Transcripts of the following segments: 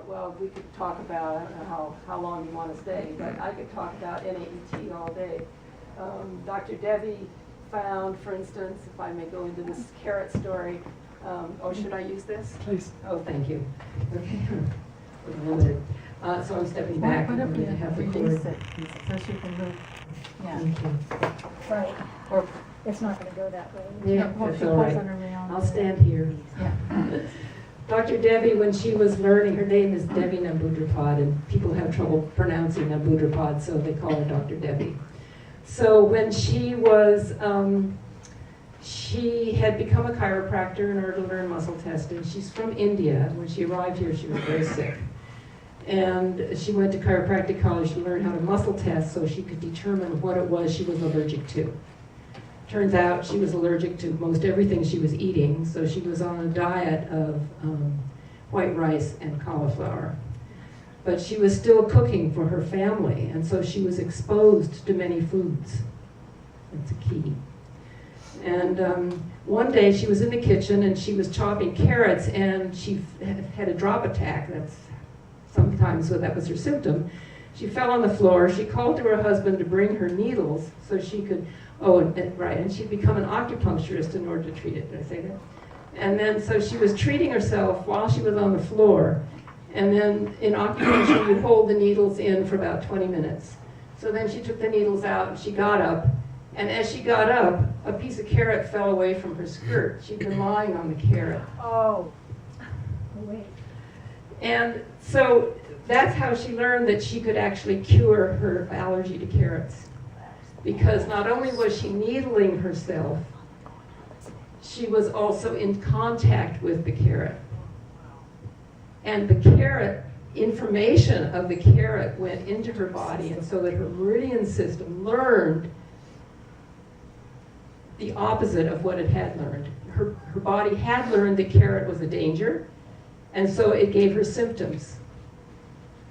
Well, we could talk about, I don't know how long you want to stay, but I could talk about NAET all day. Dr. Debbie found, for instance, if I may go into this carrot story, should I use this? Please. Oh, thank you. Okay. Limited. So I'm stepping back. I'm going to have the Release cord. it, so she can move. Yeah. Thank you. Right. Or it's not going to go that way. Yeah, Hope that's she all pulls right. on her way on. I'll stand here. Yeah. Dr. Debbie, when she was learning, her name is Debbie Namboodrapad, and people have trouble pronouncing Namboodrapad, so they call her Dr. Debbie. So when she was, she had become a chiropractor in order to learn muscle testing. She's from India. When she arrived here, she was very sick. And she went to chiropractic college to learn how to muscle test so she could determine what it was she was allergic to. Turns out she was allergic to most everything she was eating, so she was on a diet of white rice and cauliflower. But she was still cooking for her family, and so she was exposed to many foods. That's a key. And one day she was in the kitchen and she was chopping carrots, and she had a drop attack. That's sometimes so that was her symptom. She fell on the floor. She called to her husband to bring her needles so she could. And she'd become an acupuncturist in order to treat it. Did I say that? And then, so she was treating herself while she was on the floor. And then in acupuncture, you hold the needles in for about 20 minutes. So then she took the needles out and she got up. And as she got up, a piece of carrot fell away from her skirt. She'd been lying on the carrot. Oh. Wait. And so that's how she learned that she could actually cure her allergy to carrots. Because not only was she needling herself, she was also in contact with the carrot. And the carrot, information of the carrot went into her body, and so that her meridian system learned the opposite of what it had learned. Her body had learned the carrot was a danger, and so it gave her symptoms.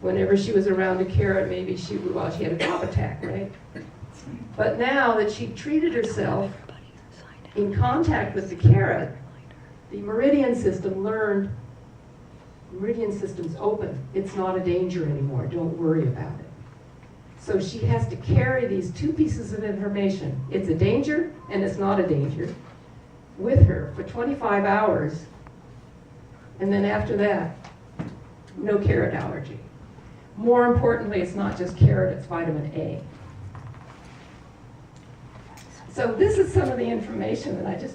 Whenever she was around a carrot, maybe she had a drop attack, right? But now that she treated herself in contact with the carrot, the meridian system learned, meridian system's open. It's not a danger anymore. Don't worry about it. So she has to carry these two pieces of information. It's a danger and it's not a danger with her for 25 hours. And then after that, no carrot allergy. More importantly, it's not just carrot, it's vitamin A. So this is some of the information that I just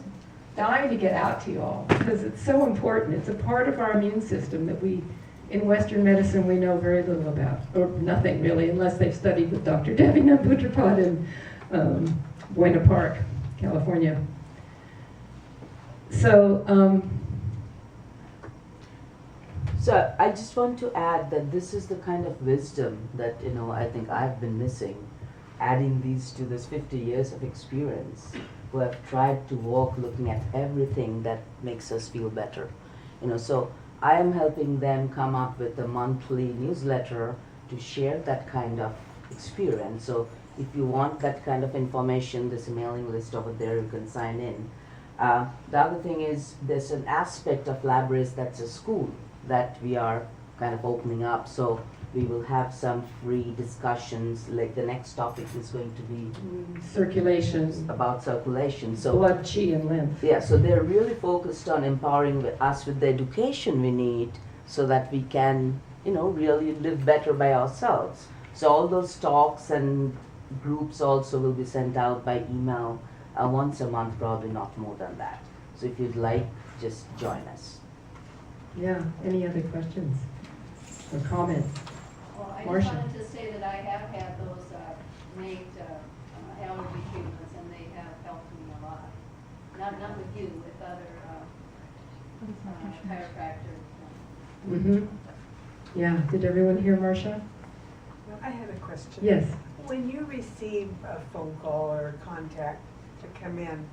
dying to get out to you all because it's so important. It's a part of our immune system that we, in Western medicine, we know very little about, or nothing really, unless they've studied with Dr. Debbie Namboodrapad in Buena Park, California. So, So I just want to add that this is the kind of wisdom that, I think I've been missing, adding these to this 50 years of experience, who have tried to walk looking at everything that makes us feel better. So I am helping them come up with a monthly newsletter to share that kind of experience. So if you want that kind of information, there's a mailing list over there, you can sign in. The other thing is there's an aspect of Labrace that's a school that we are kind of opening up. So we will have some free discussions, like the next topic is going to be circulation, about circulation. So blood, chi, and lymph. yeah, so they're really focused on empowering us with the education we need so that we can, really live better by ourselves. So all those talks and groups also will be sent out by email once a month, probably not more than that. So if you'd like, just join us. Yeah, any other questions or comments? Well, I Marcia. just wanted to say that I have had those MAIT allergy treatments, and they have helped me a lot. Not with you, with other chiropractors. Mm-hmm. Yeah, did everyone hear Marcia? I had a question. Yes. When you receive a phone call or contact to come in,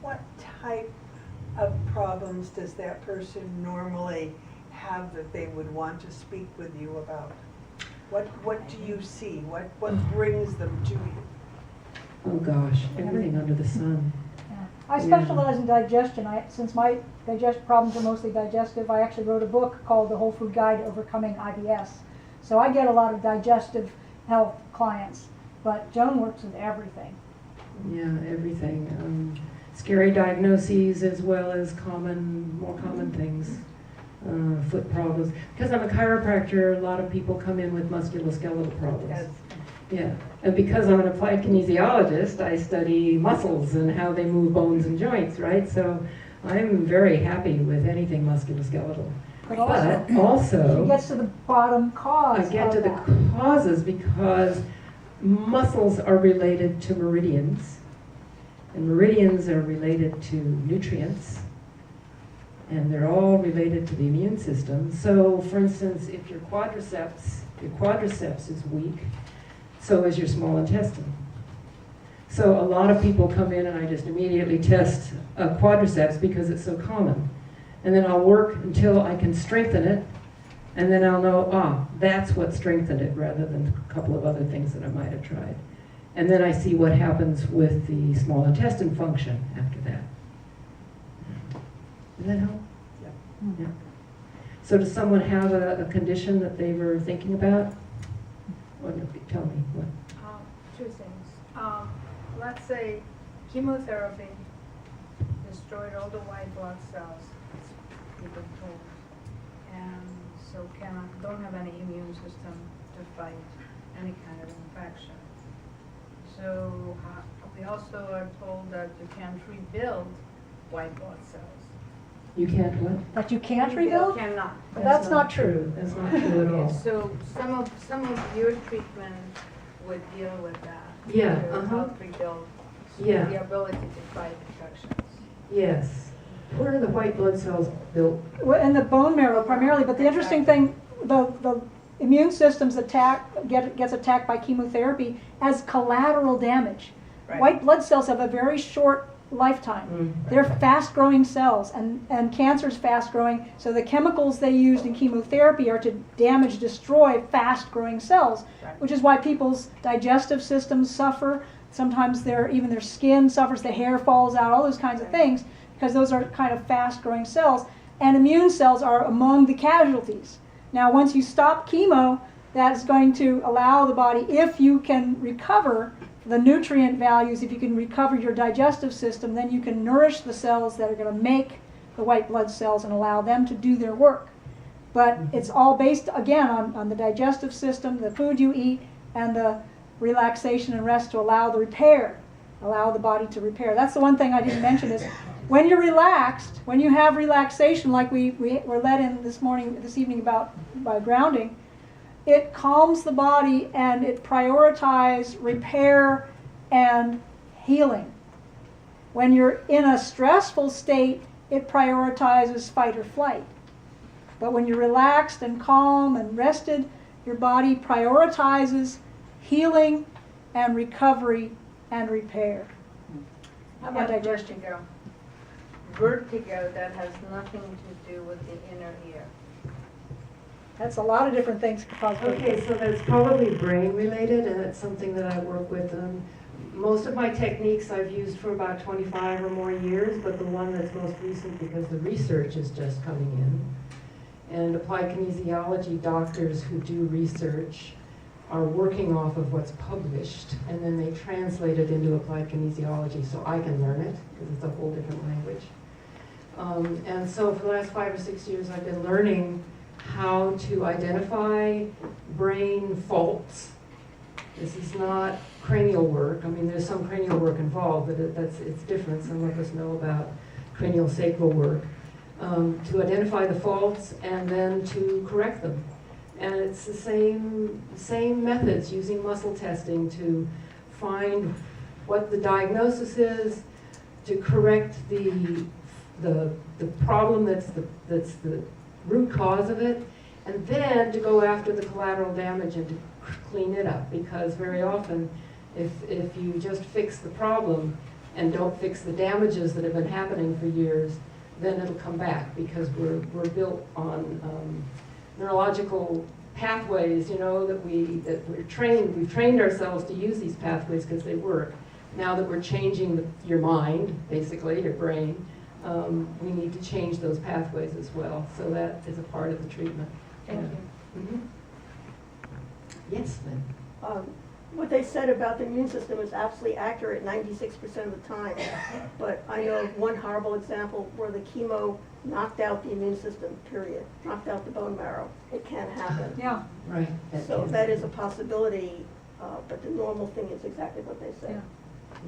what type of problems does that person normally have that they would want to speak with you about? What do you see? What brings them to you? Oh gosh, everything under the sun. I specialize in digestion. Since my digestion problems are mostly digestive, I actually wrote a book called The Whole Food Guide to Overcoming IBS. So I get a lot of digestive health clients, but Joan works with everything. Yeah, everything. Scary diagnoses as well as more common things. Foot problems. Because I'm a chiropractor, a lot of people come in with musculoskeletal problems. Yes. Yeah, and because I'm an applied kinesiologist, I study muscles and how they move bones and joints, right? So I'm very happy with anything musculoskeletal. But But she also, gets to the bottom cause I get of to the that. causes because muscles are related to meridians, and meridians are related to nutrients, and they're all related to the immune system. So, for instance, if your quadriceps is weak, so is your small intestine. So a lot of people come in and I just immediately test quadriceps because it's so common. And then I'll work until I can strengthen it, and then I'll know, that's what strengthened it rather than a couple of other things that I might have tried. And then I see what happens with the small intestine function after that. Does that help? Yeah. So does someone have a condition that they were thinking about? Or tell me what. Two things. Let's say chemotherapy destroyed all the white blood cells, we've been told, and so don't have any immune system to fight any kind of infection. So we also are told that you can't rebuild white blood cells. You can't what? That you can't rebuild? Cannot. But that's not true. That's not true at all. So some of your treatment would deal with that. Yeah, To help rebuild Yeah. the ability to fight infections. Yes. Where are the white blood cells built? Well, in the bone marrow primarily, but the interesting thing, the immune system's gets attacked by chemotherapy as collateral damage. Right. White blood cells have a very short lifetime. They're fast-growing cells, and cancer's fast-growing, so the chemicals they used in chemotherapy are to destroy fast-growing cells, Right. which is why people's digestive systems suffer. Sometimes even their skin suffers, the hair falls out, all those kinds of things, because those are kind of fast-growing cells. And immune cells are among the casualties. Now, once you stop chemo, that's going to allow the body, if you can recover the nutrient values, if you can recover your digestive system, then you can nourish the cells that are going to make the white blood cells and allow them to do their work. But it's all based, again, on the digestive system, the food you eat, and the relaxation and rest to allow the body to repair. That's the one thing I didn't mention is when you're relaxed, when you have relaxation like we were led in this evening by grounding, it calms the body and it prioritizes repair and healing. When you're in a stressful state, it prioritizes fight or flight. But when you're relaxed and calm and rested, your body prioritizes healing and recovery and repair. How about And vertigo? Vertigo that has nothing to do with the inner ear. That's a lot of different things to cause vertigo. Okay, so that's probably brain related, and it's something that I work with. Most of my techniques I've used for about 25 or more years, but the one that's most recent because the research is just coming in. And applied kinesiology doctors who do research are working off of what's published, and then they translate it into applied kinesiology so I can learn it, because it's a whole different language. And so for the last 5 or 6 years I've been learning how to identify brain faults. This is not cranial work. I mean, there's some cranial work involved, but it's different. Some of us know about cranial sacral work. To identify the faults and then to correct them. And it's the same methods using muscle testing to find what the diagnosis is, to correct the problem that's the root cause of it, and then to go after the collateral damage and to clean it up. Because very often, if you just fix the problem and don't fix the damages that have been happening for years, then it'll come back, because we're built on neurological pathways, you know, that we've trained ourselves to use these pathways because they work. now that we're changing your mind, basically, your brain, we need to change those pathways as well. So that is a part of the treatment. Thank you. Mm-hmm. Yes, Lynn. What they said about the immune system is absolutely accurate 96% of the time. But I know of one horrible example where the chemo knocked out the immune system, period. Knocked out the bone marrow. It can happen. Yeah, Right. So that is a possibility, but the normal thing is exactly what they said.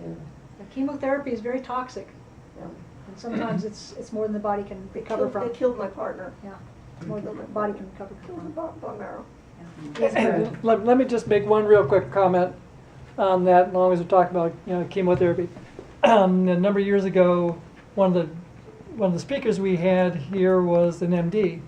Yeah. the chemotherapy is very toxic. Yeah. And sometimes it's more than the body can recover from. They killed my partner. Yeah, more than the body can recover Killed the from. bone marrow. Yes, Brad. Let me just make one real quick comment on that, as long as we're talking about chemotherapy. A number of years ago, one of the speakers we had here was an MD,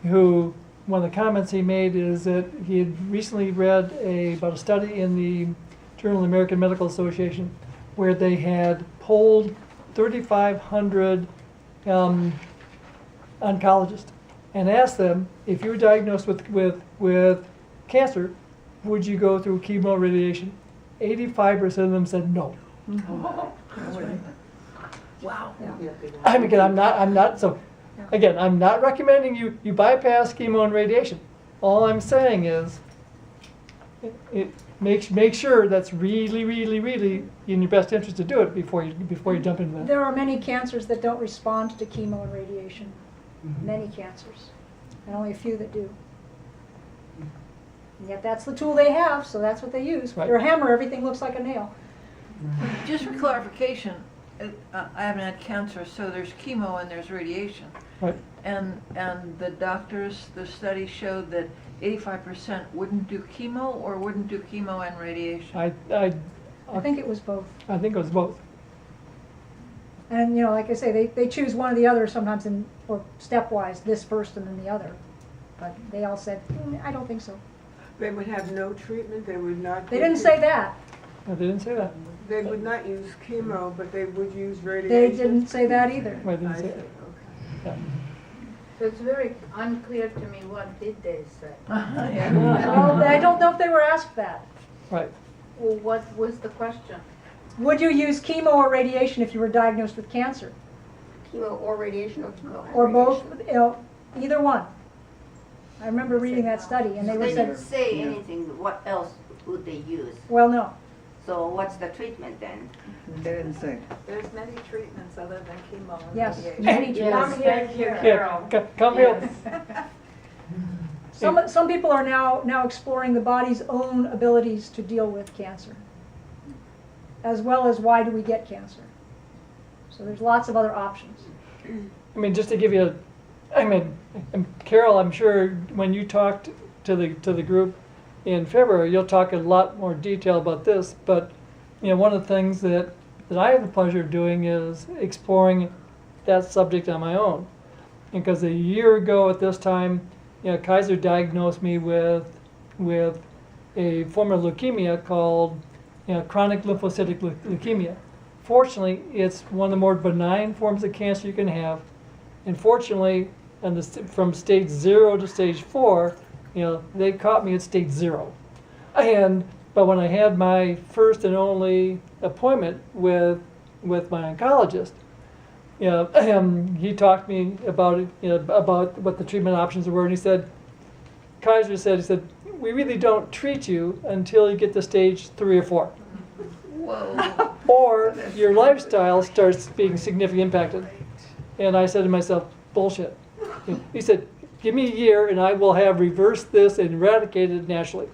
who one of the comments he made is that he had recently read about a study in the Journal of the American Medical Association where they had polled 3,500 oncologists and asked them, if you were diagnosed with cancer, would you go through chemo radiation? 85% of them said no. Wow. I mean, again, I'm not, so, again, I'm not recommending you bypass chemo and radiation. All I'm saying is, make sure that's really, really, really in your best interest to do it before you jump into that. There are many cancers that don't respond to chemo and radiation. Many cancers, and only a few that do. And yet that's the tool they have, so that's what they use. With Right. their hammer, everything looks like a nail. Just for clarification, I haven't had cancer, so there's chemo and there's radiation. Right. And the doctors, the study showed that 85% wouldn't do chemo or wouldn't do chemo and radiation. I think it was both. I think it was both. And, like I say, they choose one or the other sometimes or stepwise, this first and then the other. But they all said, I don't think so. They would have no treatment, they would not. They didn't say that. No, they didn't say that. They would not use chemo, but they would use They radiation. didn't say that either. Right, they I didn't see, say okay. that. Yeah. So it's very unclear to me, what did they say? Well, I don't know if they were asked that. Right. Well, what was the question? Would you use chemo or radiation if you were diagnosed with cancer? Chemo or radiation or chemo and Or both, radiation. either one. I remember reading that study and they were They didn't said, say anything, what else would they use? well, no. So what's the treatment then? They didn't say. There's many treatments other than chemo and Yes, radiation. many Yes, treatments. thank you, Yeah, Carol. come here. Some people are now exploring the body's own abilities to deal with cancer, as well as why do we get cancer. So there's lots of other options. I mean, just to give you and Carol, I'm sure when you talked to the group in February, you'll talk in a lot more detail about this. But one of the things that I have the pleasure of doing is exploring that subject on my own. Because a year ago at this time, Kaiser diagnosed me with a form of leukemia called chronic lymphocytic leukemia. Fortunately, it's one of the more benign forms of cancer you can have. And fortunately, from stage 0 to stage 4, they caught me at stage 0. But when I had my first and only appointment with my oncologist, he talked to me about about what the treatment options were, and he said, Kaiser said, we really don't treat you until you get to stage 3 or 4. Whoa. Or your lifestyle starts being significantly impacted. And I said to myself, bullshit. He said, give me a year and I will have reversed this and eradicated it naturally.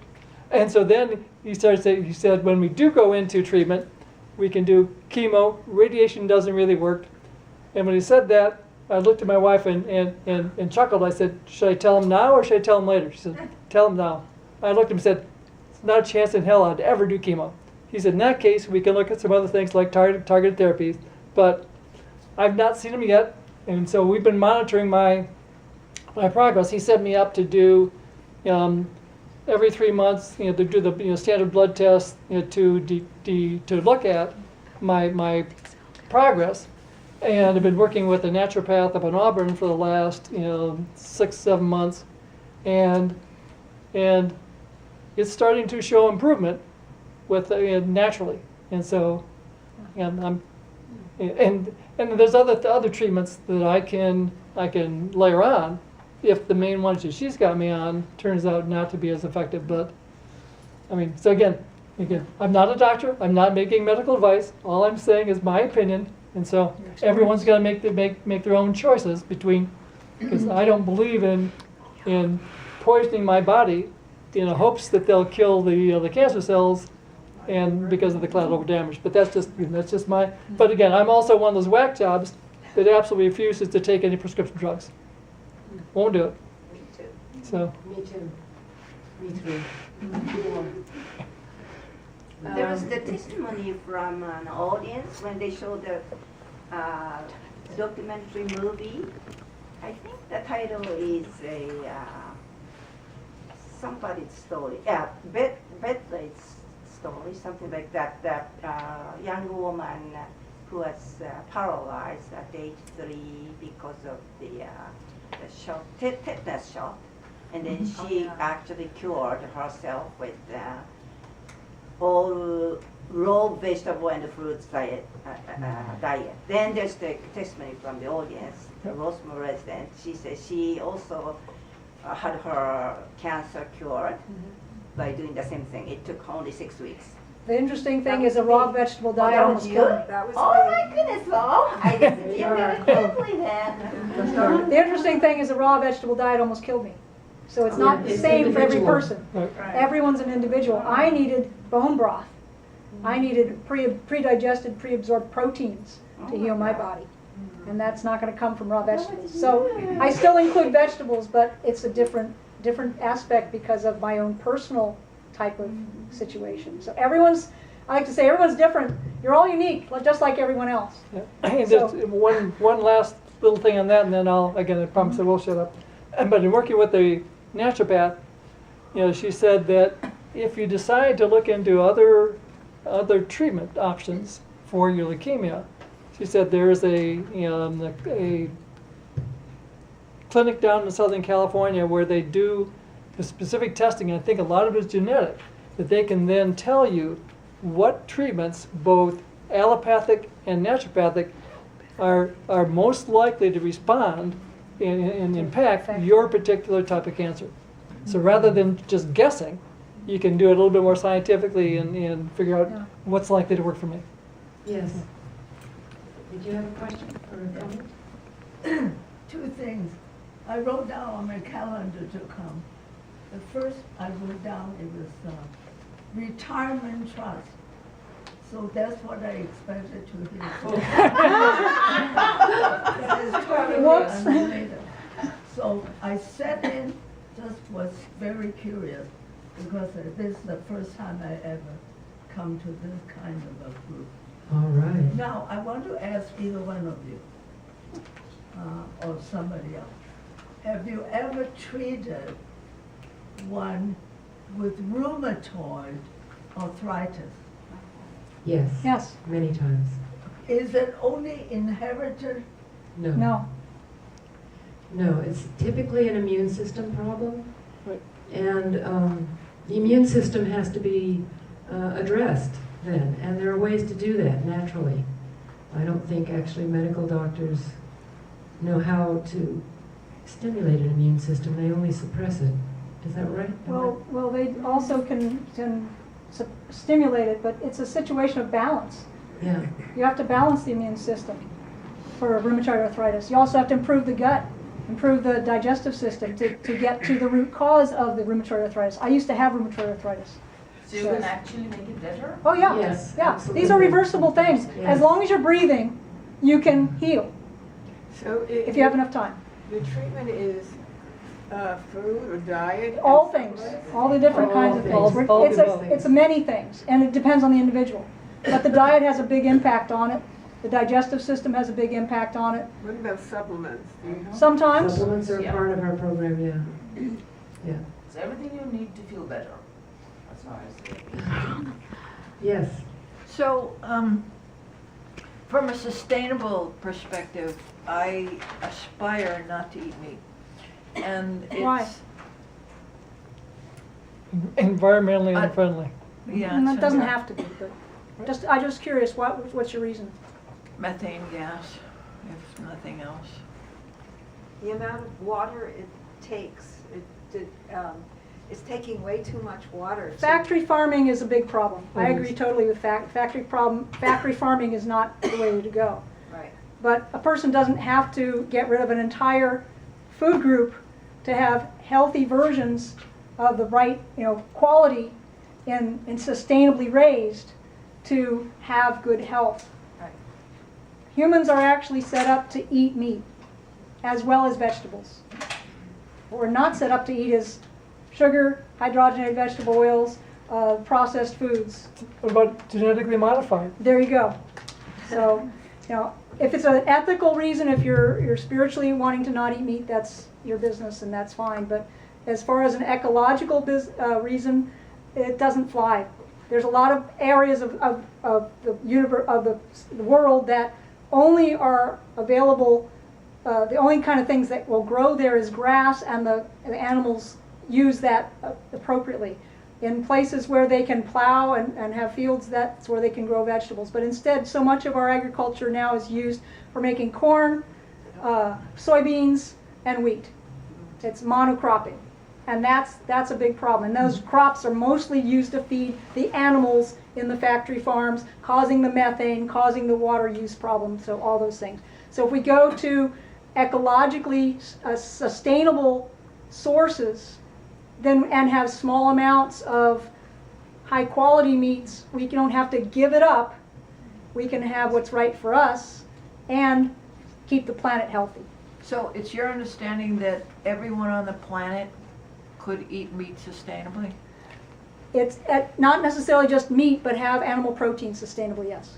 And so then he said, when we do go into treatment, we can do chemo, radiation doesn't really work. And when he said that, I looked at my wife and chuckled. I said, should I tell him now or should I tell him later? She said, tell him now. I looked at him and said, it's not a chance in hell I'd ever do chemo. He said, in that case, we can look at some other things like targeted therapies, but I've not seen him yet, and so we've been monitoring my progress. He set me up to do every 3 months, to do the standard blood test, to look at my progress. And I've been working with a naturopath up in Auburn for the last 6-7 months, and it's starting to show improvement with naturally. And so, and there's other treatments that I can layer on if the main ones that she's got me on turns out not to be as effective. But I mean, so again, I'm not a doctor. I'm not making medical advice. All I'm saying is my opinion. And so everyone's got to make their own choices between, because I don't believe in poisoning my body in the hopes that they'll kill the cancer cells, and because of the collateral damage. But that's just my. But again, I'm also one of those whack jobs that absolutely refuses to take any prescription drugs. Won't do it. Me too. So. Me too. Me too. There was the testimony from an audience when they showed the documentary movie. I think the title is somebody's story. Yeah, Bedlade's story, something like that. That young woman who was paralyzed at age 3 because of the shot, tetanus shot, and then she actually cured herself with all raw vegetable and fruits diet. Then there's the testimony from the audience, the Rossmoor resident. She says she also had her cancer cured by doing the same thing. It took only 6 weeks. The interesting thing is a raw vegetable diet that almost was killed me. you? Oh my goodness, oh, I didn't feel very quickly then. The interesting thing is a raw vegetable diet almost killed me. So it's not the it's same for every individual. person. Right. Everyone's an individual. I needed bone broth. I needed pre-digested, pre-absorbed proteins to heal my body. And that's not going to come from raw vegetables. So I still include vegetables, but it's a different aspect because of my own personal type of situation. So I like to say everyone's different. You're all unique, just like everyone else. Yeah. And just one last little thing on that, and then I promise I will shut up. But in working with the naturopath, she said that if you decide to look into other treatment options for your leukemia, she said there is a clinic down in Southern California where they do the specific testing, and I think a lot of it is genetic, that they can then tell you what treatments, both allopathic and naturopathic, are most likely to respond and impact your particular type of cancer. So rather than just guessing, you can do it a little bit more scientifically and figure out what's likely to work for me. Yes. Did you have a question or a comment? 2 things. I wrote down on my calendar to come. The first I wrote down, it was retirement trust. So that's what I expected to hear. That is totally unrelated. So I sat in, just was very curious, because this is the first time I ever come to this kind of a group. All right. Now, I want to ask either one of you, or somebody else, have you ever treated one with rheumatoid arthritis? Yes. Yes. Many times. Is it only inherited? No. No. No, it's typically an immune system problem. Right. And the immune system has to be addressed then. And there are ways to do that naturally. I don't think actually medical doctors know how to stimulate an immune system. They only suppress it. Is that right? Well, they also can stimulate it, but it's a situation of balance. Yeah. You have to balance the immune system for rheumatoid arthritis. You also have to improve the gut, improve the digestive system to get to the root cause of the rheumatoid arthritis. I used to have rheumatoid arthritis. So you can actually make it better? Oh yeah, Yes, yeah. absolutely. These are reversible things. Yes. As long as you're breathing, you can heal So if you have enough time. the treatment is food or diet? All things, all the different All kinds of things. things. All It's things. it's many things, and it depends on the individual. But the diet has a big impact on it. The digestive system has a big impact on it. What about supplements? Do you know? Sometimes, Supplements are Yeah. part of our program, yeah. Yeah. It's everything you need to feel better. That's how I say it. Yes. So, from a sustainable perspective, I aspire not to eat meat. And Why? it's, Environmentally I- unfriendly. yeah. and it's that doesn't a- have to be, but I'm just curious, what's your reason? Methane gas, if nothing else. The amount of water it takes, it's taking way too much water. Factory farming is a big problem. I agree totally with factory farming is not the way to go. Right. But a person doesn't have to get rid of an entire food group to have healthy versions of the right, quality and sustainably raised to have good health. Right. Humans are actually set up to eat meat as well as vegetables. What we're not set up to eat is sugar, hydrogenated vegetable oils, processed foods. What about genetically modified? There you go. So, if it's an ethical reason, if you're spiritually wanting to not eat meat, that's your business and that's fine. But as far as an ecological reason, it doesn't fly. There's a lot of areas of the universe, of the world that only are available. The only kind of things that will grow there is grass, and the animals use that appropriately. In places where they can plow and have fields, that's where they can grow vegetables. But instead, so much of our agriculture now is used for making corn, soybeans, and wheat. It's monocropping. And that's a big problem. And those crops are mostly used to feed the animals in the factory farms, causing the methane, causing the water use problems, so all those things. So if we go to ecologically sustainable sources, then and have small amounts of high quality meats, we don't have to give it up. We can have what's right for us and keep the planet healthy. So it's your understanding that everyone on the planet could eat meat sustainably? It's not necessarily just meat, but have animal protein sustainably, yes.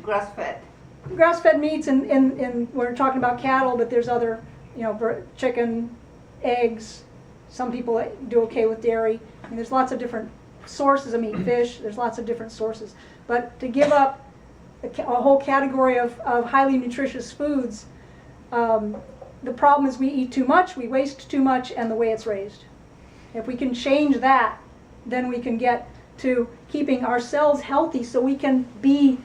Grass-fed. Grass-fed meats, and we're talking about cattle, but there's other, chicken, eggs. Some people do okay with dairy. I mean, there's lots of different sources of meat, fish. There's lots of different sources. But to give up a whole category of highly nutritious foods, the problem is we eat too much, we waste too much, and the way it's raised. If we can change that, then we can get to keeping ourselves healthy so we can be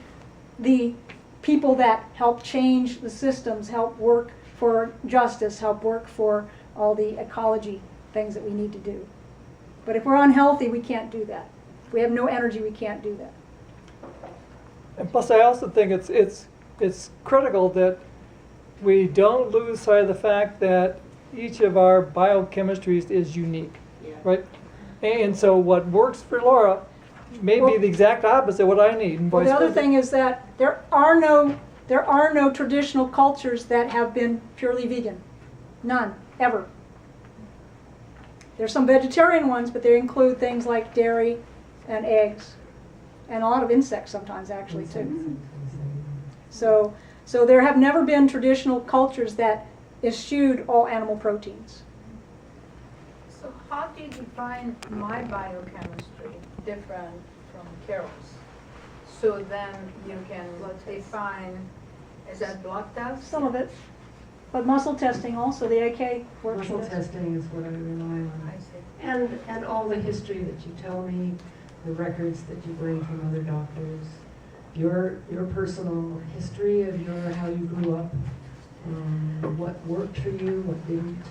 the people that help change the systems, help work for justice, help work for all the ecology things that we need to do. But if we're unhealthy, we can't do that. If we have no energy, we can't do that. And plus, I also think it's critical that we don't lose sight of the fact that each of our biochemistries is unique, right? And so what works for Laura may be the exact opposite of what I need. And Well, vice the other versa. thing is that there are no traditional cultures that have been purely vegan. None, ever. There's some vegetarian ones, but they include things like dairy and eggs, and a lot of insects sometimes actually too. So there have never been traditional cultures that eschewed all animal proteins. So how do you define my biochemistry different from Carol's? So then you can define, is that blood test? Some of it. But muscle testing also, the AK works. Muscle with. testing is what I rely on. I see. And all the history that you tell me, the records that you bring from other doctors, your personal history of how you grew up, what worked for you, what didn't.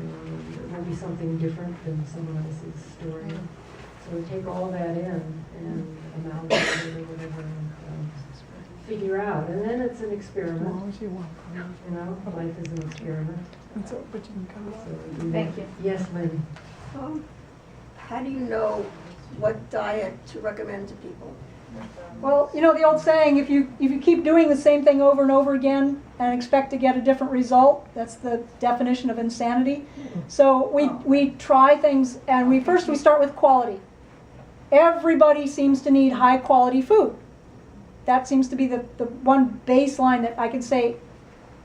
It will be something different than someone else's story. So take all that in and amalgamate it or whatever and figure out. And then it's an experiment. Life is an experiment. So Thank you. Yes, Lynn. How do you know what diet to recommend to people? Well, the old saying, if you keep doing the same thing over and over again and expect to get a different result, that's the definition of insanity. So we try things, and we start with quality. Everybody seems to need high quality food. That seems to be the one baseline that I can say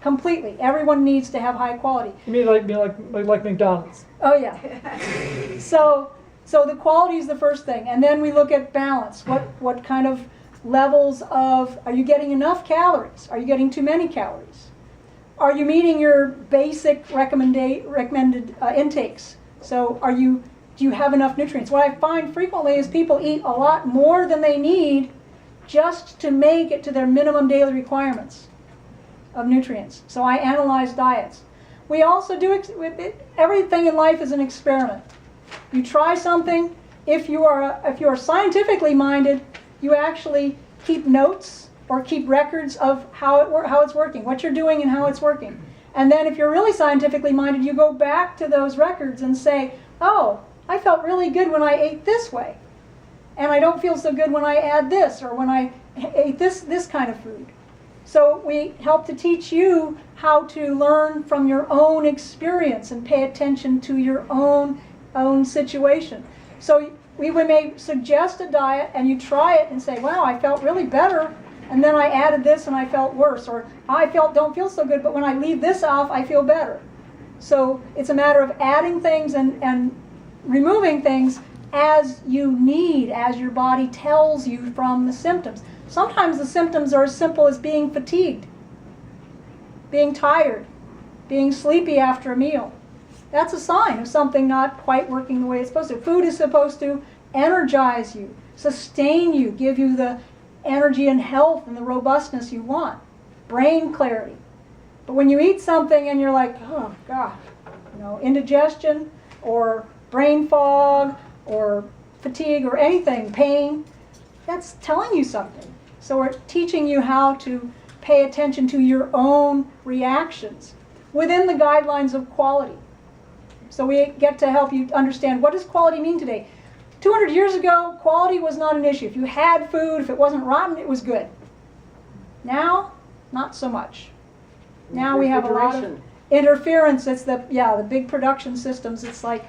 completely. Everyone needs to have high quality. You mean like McDonald's? Oh yeah. So the quality is the first thing, and then we look at balance. What kind of levels of, are you getting enough calories? Are you getting too many calories? Are you meeting your basic recommended intakes? So do you have enough nutrients? What I find frequently is people eat a lot more than they need, just to make it to their minimum daily requirements of nutrients. So I analyze diets. We also do, everything in life is an experiment. You try something. If you are scientifically minded, you actually keep notes or keep records of how it's working, what you're doing and how it's working. And then if you're really scientifically minded, you go back to those records and say, oh, I felt really good when I ate this way. And I don't feel so good when I add this or when I ate this kind of food. So we help to teach you how to learn from your own experience and pay attention to your own situation. So we may suggest a diet and you try it and say, wow, I felt really better, and then I added this and I felt worse, or I don't feel so good, but when I leave this off, I feel better. So it's a matter of adding things and removing things as you need, as your body tells you from the symptoms. Sometimes the symptoms are as simple as being fatigued, being tired, being sleepy after a meal. That's a sign of something not quite working the way it's supposed to. Food is supposed to energize you, sustain you, give you the energy and health and the robustness you want, brain clarity. But when you eat something and you're like, oh gosh, indigestion or brain fog or fatigue or anything, pain, that's telling you something. So we're teaching you how to pay attention to your own reactions within the guidelines of quality. So we get to help you understand, what does quality mean today? 200 years ago, quality was not an issue. If you had food, if it wasn't rotten, it was good. Now, not so much. Now we have a lot of interference. It's the big production systems. It's like,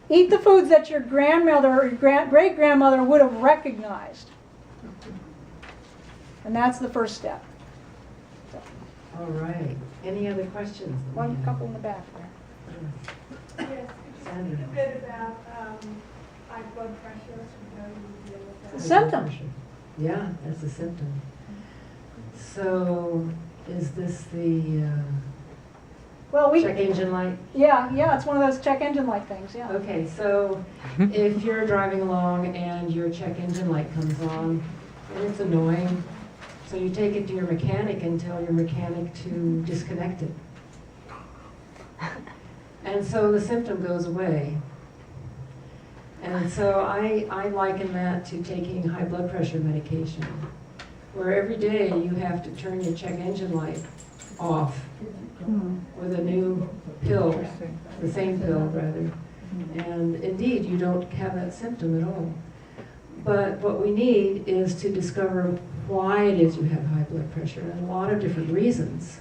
eat the foods that your grandmother or your great-grandmother would have recognized. And that's the first step. All right. Any other questions? One couple in the back there. Yes, could you speak a bit about high blood pressure and how you deal with that? The symptom. Yeah, that's a symptom. So, is this the check engine light? Yeah, it's one of those check engine light things, yeah. Okay, so if you're driving along and your check engine light comes on, and it's annoying, so you take it to your mechanic and tell your mechanic to disconnect it. And so the symptom goes away. And so I liken that to taking high blood pressure medication, where every day you have to turn your check engine light off with a new pill, the same pill rather. And indeed, you don't have that symptom at all. But what we need is to discover why it is you have high blood pressure, and a lot of different reasons.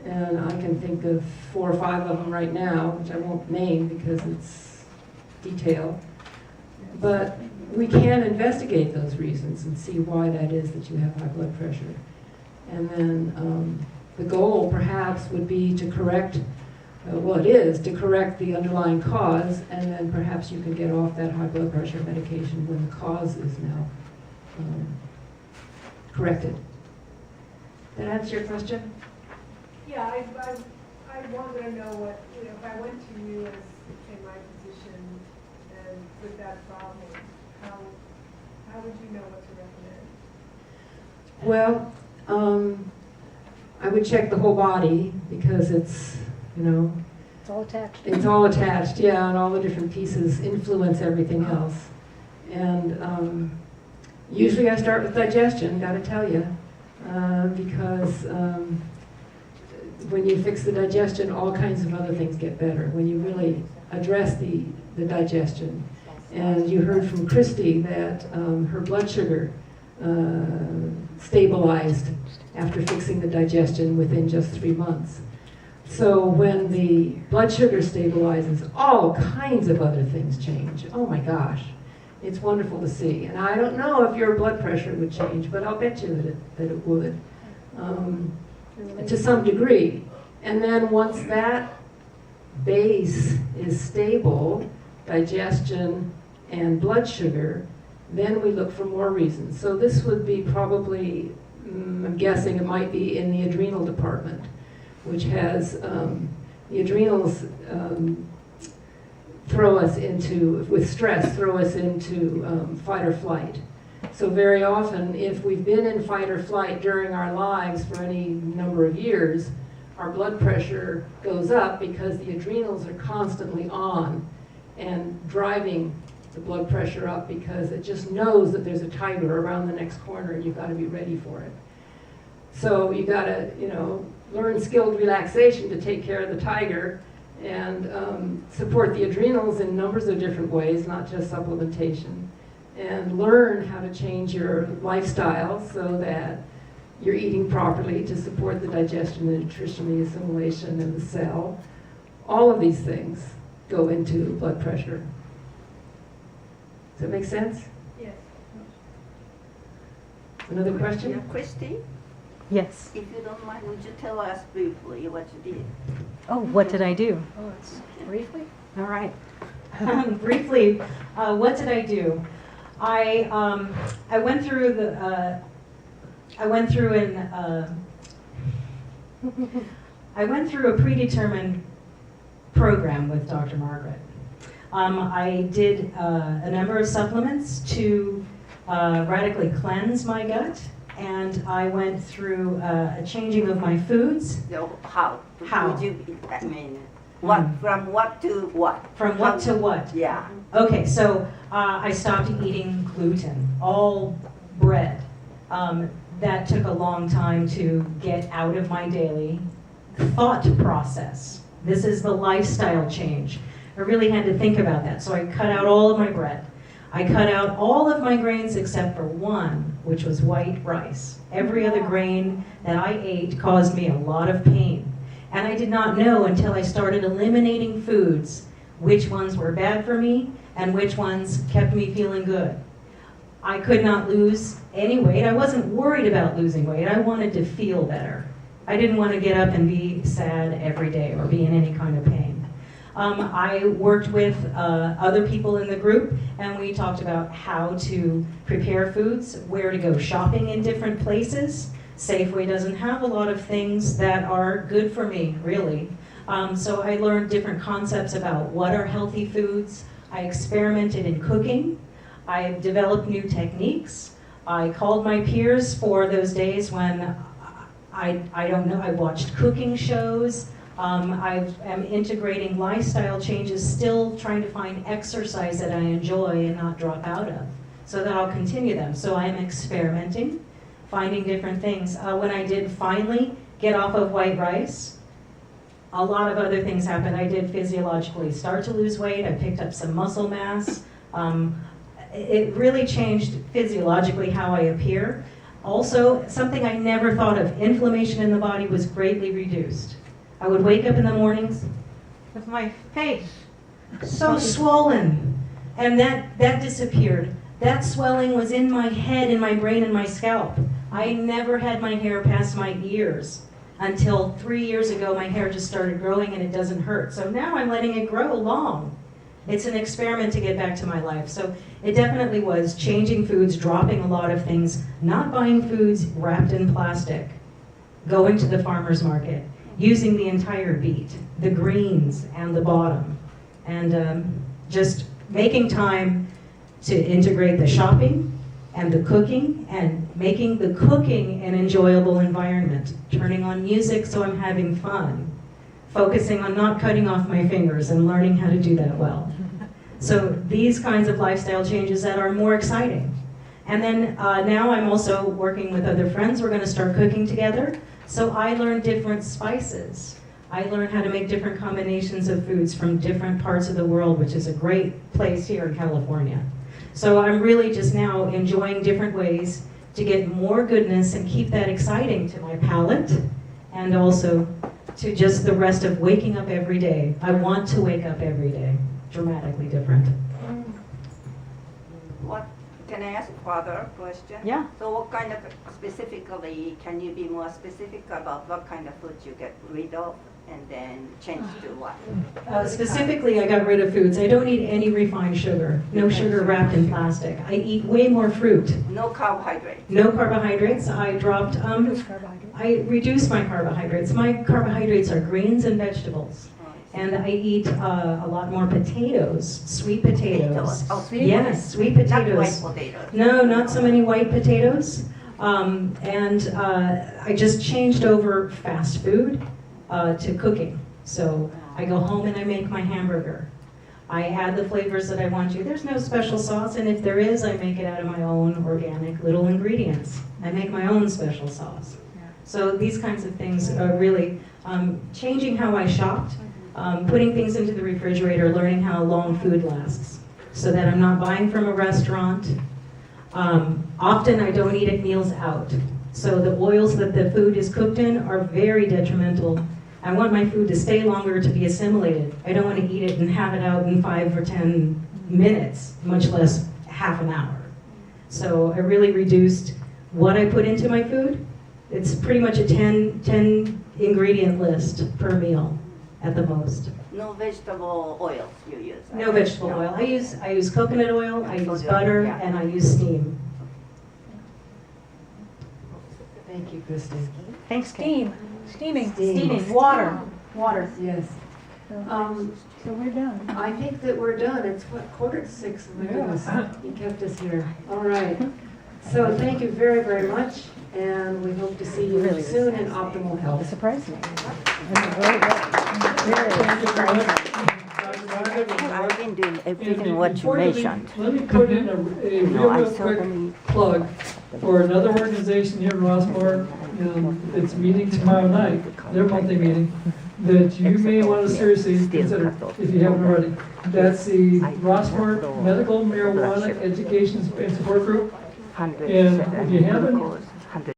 And I can think of 4 or 5 of them right now, which I won't name because it's detail. But we can investigate those reasons and see why that is that you have high blood pressure. And then the goal perhaps would be to correct, to correct the underlying cause, and then perhaps you can get off that high blood pressure medication when the cause is now corrected. That answer your question? Yeah, I wanted to know what, if I went to you as in my position and with that problem, how would you know what to recommend? Well, I would check the whole body because it's, It's all attached. It's all attached, yeah, and all the different pieces influence everything else. And usually I start with digestion, gotta tell you, because when you fix the digestion, all kinds of other things get better. When you really address the digestion. And you heard from Christy that her blood sugar stabilized after fixing the digestion within just 3 months. So when the blood sugar stabilizes, all kinds of other things change. Oh my gosh, it's wonderful to see. And I don't know if your blood pressure would change, but I'll bet you that it would, to some degree. And then once that base is stable, digestion and blood sugar, then we look for more reasons. So this would be probably, I'm guessing it might be in the adrenal department, which has, the adrenals throw us into, with stress, throw us into fight or flight. So very often, if we've been in fight or flight during our lives for any number of years, our blood pressure goes up because the adrenals are constantly on and driving the blood pressure up because it just knows that there's a tiger around the next corner and you've got to be ready for it. So you got to, learn skilled relaxation to take care of the tiger and support the adrenals in numbers of different ways, not just supplementation. And learn how to change your lifestyle so that you're eating properly to support the digestion, the nutrition, the assimilation, and the cell. All of these things go into blood pressure. Does that make sense? Yes. Another question? Yeah, Christy, Yes. if you don't mind, would you tell us briefly what you did? Oh, what did I do? Oh, it's briefly? All right. Briefly, what did I do? I went through the I went through a predetermined program with Dr. Margaret. I did a number of supplements to radically cleanse my gut, and I went through a changing of my foods. So how? How? Would you, what, from what to what? From what to what? Yeah. Okay, so I stopped eating gluten, all bread. That took a long time to get out of my daily thought process. This is the lifestyle change. I really had to think about that. So I cut out all of my bread. I cut out all of my grains except for one, which was white rice. Every other grain that I ate caused me a lot of pain. And I did not know until I started eliminating foods which ones were bad for me and which ones kept me feeling good. I could not lose any weight. I wasn't worried about losing weight. I wanted to feel better. I didn't want to get up and be sad every day or be in any kind of pain. I worked with other people in the group, and we talked about how to prepare foods, where to go shopping in different places. Safeway doesn't have a lot of things that are good for me, really. So I learned different concepts about what are healthy foods. I experimented in cooking. I developed new techniques. I called my peers for those days when I don't know, I watched cooking shows. I am integrating lifestyle changes, still trying to find exercise that I enjoy and not drop out of, so that I'll continue them. So I'm experimenting, finding different things. When I did finally get off of white rice, a lot of other things happened. I did physiologically start to lose weight. I picked up some muscle mass. It really changed physiologically how I appear. Also, something I never thought of, inflammation in the body was greatly reduced. I would wake up in the mornings with my face so swollen, and that disappeared. That swelling was in my head, in my brain, and my scalp. I never had my hair past my ears until 3 years ago. My hair just started growing and it doesn't hurt. So now I'm letting it grow long. It's an experiment to get back to my life. So it definitely was changing foods, dropping a lot of things, not buying foods wrapped in plastic, going to the farmer's market, using the entire beet, the greens and the bottom, and just making time to integrate the shopping and the cooking and making the cooking an enjoyable environment, turning on music so I'm having fun, focusing on not cutting off my fingers and learning how to do that well. So these kinds of lifestyle changes that are more exciting. And then now I'm also working with other friends. We're going to start cooking together. So I learned different spices. I learned how to make different combinations of foods from different parts of the world, which is a great place here in California. So I'm really just now enjoying different ways to get more goodness and keep that exciting to my palate, and also to just the rest of waking up every day. I want to wake up every day. Dramatically different. What, can I ask further question? Yeah. So what kind of, specifically, can you be more specific about what kind of food you get rid of and then change to what? Specifically, I got rid of foods. I don't eat any refined sugar. No sugar wrapped in plastic. I eat way more fruit. No carbohydrate. No carbohydrates. I dropped, I reduced my carbohydrates. My carbohydrates are greens and vegetables. And I eat a lot more potatoes, sweet potatoes. Oh, sweet Yes, sweet Not potatoes. white potatoes. No, not so many white potatoes. I just changed over fast food to cooking. So I go home and I make my hamburger. I add the flavors that I want to. There's no special sauce, and if there is, I make it out of my own organic little ingredients. I make my own special sauce. So these kinds of things are really changing how I shopped, putting things into the refrigerator, learning how long food lasts, so that I'm not buying from a restaurant. Often I don't eat at meals out. So the oils that the food is cooked in are very detrimental. I want my food to stay longer to be assimilated. I don't want to eat it and have it out in 5 or 10 minutes, much less half an hour. So I really reduced what I put into my food. It's pretty much a 10 ingredient list per meal at the most. No vegetable oils you use? right? No vegetable No. oil. I use coconut oil, I use Coconut, butter, yeah. and I use steam. Thank you, Kristen. Thanks, Steaming, Steaming. water. Yes. So we're done. I think that we're done. It's what, 5:45? Oh my goodness, you kept us here. All right. So thank you very, very much, and we hope to see you soon in optimal health. Surprised me. I've been doing everything what you Before leave, mentioned. Let me put in a No, I real saw quick only plug for another organization here in Rossmoor. It's meeting tomorrow night, their monthly meeting, that you may want to seriously consider if you haven't already. That's the Rossmoor Medical Marijuana Education and Support Group. And if you haven't